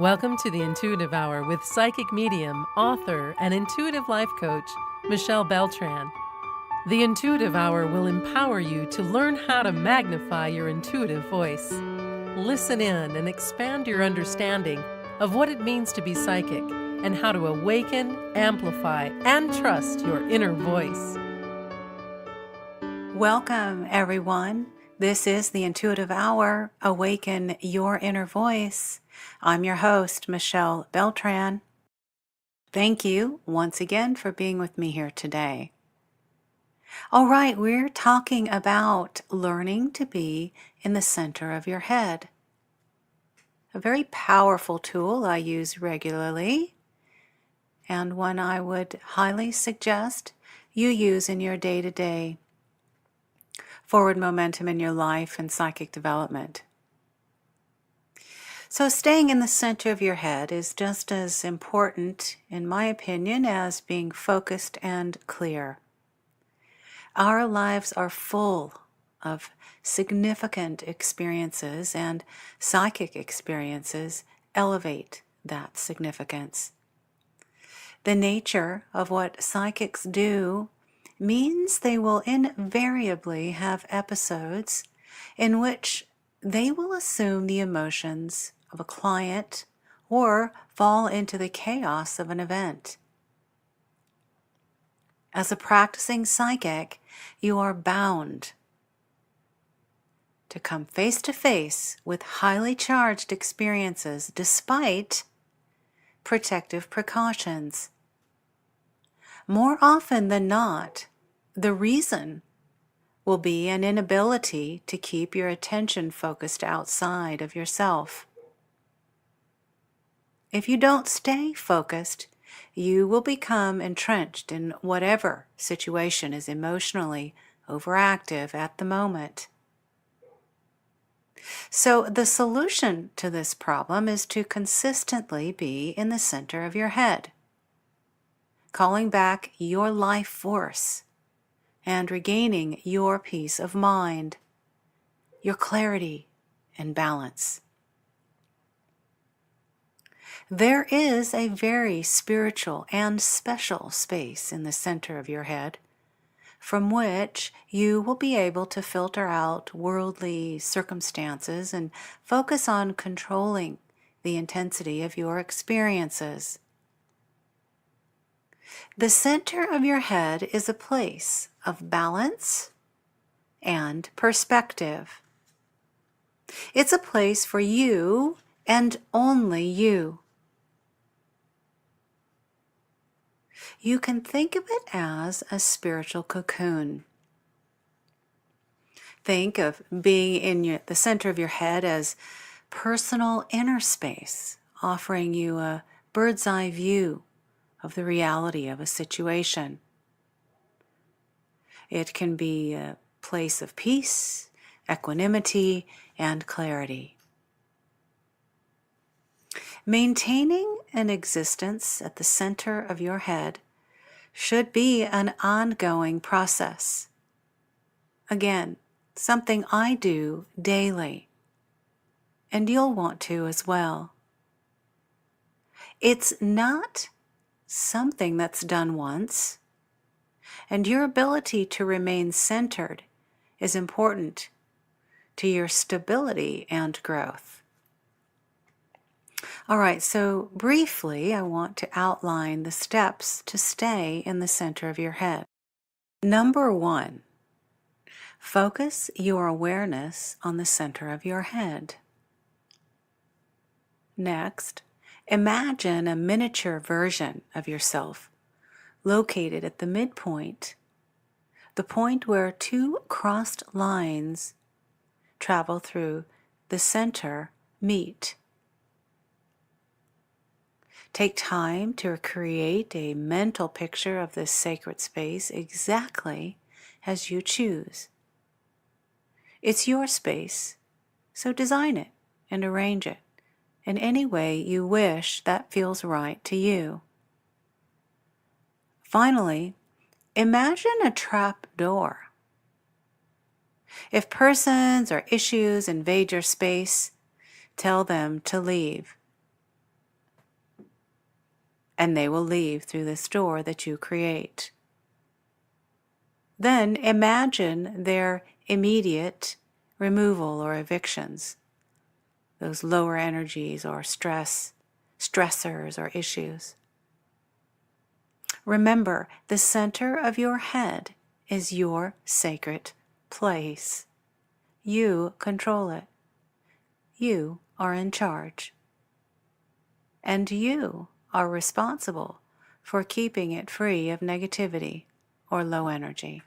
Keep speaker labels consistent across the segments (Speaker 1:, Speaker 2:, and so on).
Speaker 1: Welcome to the Intuitive Hour with psychic medium, author, and intuitive life coach, Michelle Beltran. The Intuitive Hour will empower you to learn how to magnify your intuitive voice. Listen in and expand your understanding of what it means to be psychic and how to awaken, amplify, and trust your inner voice.
Speaker 2: Welcome, everyone. This is the Intuitive Hour, Awaken Your Inner Voice. I'm your host, Michelle Beltran. Thank you once again for being with me here today. All right, we're talking about learning to be in the center of your head. A very powerful tool I use regularly, and one I would highly suggest you use in your day-to-day forward momentum in your life and psychic development. So staying in the center of your head is just as important, in my opinion, as being focused and clear. Our lives are full of significant experiences, and psychic experiences elevate that significance. The nature of what psychics do means they will invariably have episodes in which they will assume the emotions of a client or fall into the chaos of an event. As a practicing psychic, you are bound to come face to face with highly charged experiences despite protective precautions. More often than not, the reason will be an inability to keep your attention focused outside of yourself. If you don't stay focused, you will become entrenched in whatever situation is emotionally overactive at the moment. So the solution to this problem is to consistently be in the center of your head, calling back your life force and regaining your peace of mind, your clarity and balance. There is a very spiritual and special space in the center of your head from which you will be able to filter out worldly circumstances and focus on controlling the intensity of your experiences. The center of your head is a place of balance and perspective. It's a place for you and only you. You can think of it as a spiritual cocoon. Think of being in the center of your head as personal inner space, offering you a bird's eye view of the reality of a situation. It can be a place of peace, equanimity, and clarity. Maintaining an existence at the center of your head should be an ongoing process. Again, something I do daily, and you'll want to as well. It's not something that's done once, and your ability to remain centered is important to your stability and growth. All right, so briefly, I want to outline the steps to stay in the center of your head. Number 1, focus your awareness on the center of your head. Next, imagine a miniature version of yourself located at the midpoint, the point where two crossed lines travel through the center meet. Take time to create a mental picture of this sacred space exactly as you choose. It's your space, so design it and arrange it in any way you wish that feels right to you. Finally, imagine a trap door. If persons or issues invade your space, tell them to leave. and they will leave through this door that you create. Then imagine their immediate removal or evictions, those lower energies or stressors or issues. Remember, the center of your head is your sacred place. You control it. You are in charge. And you are responsible for keeping it free of negativity or low energy.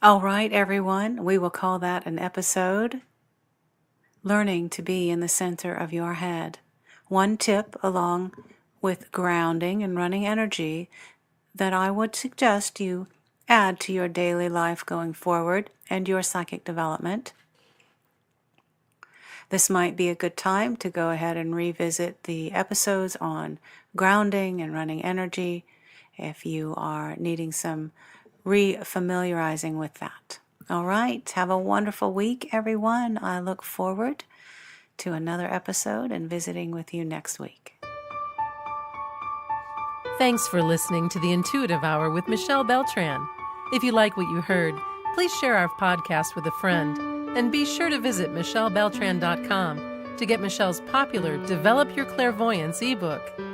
Speaker 2: All right, everyone, we will call that an episode. Learning to be in the center of your head. One tip along with grounding and running energy that I would suggest you add to your daily life going forward and your psychic development. This might be a good time to go ahead and revisit the episodes on grounding and running energy if you are needing some re-familiarizing with that. All right, have a wonderful week, everyone. I look forward to another episode and visiting with you next week.
Speaker 1: Thanks for listening to the Intuitive Hour with Michelle Beltran. If you like what you heard, please share our podcast with a friend, and be sure to visit michellebeltran.com to get Michelle's popular Develop Your Clairvoyance ebook.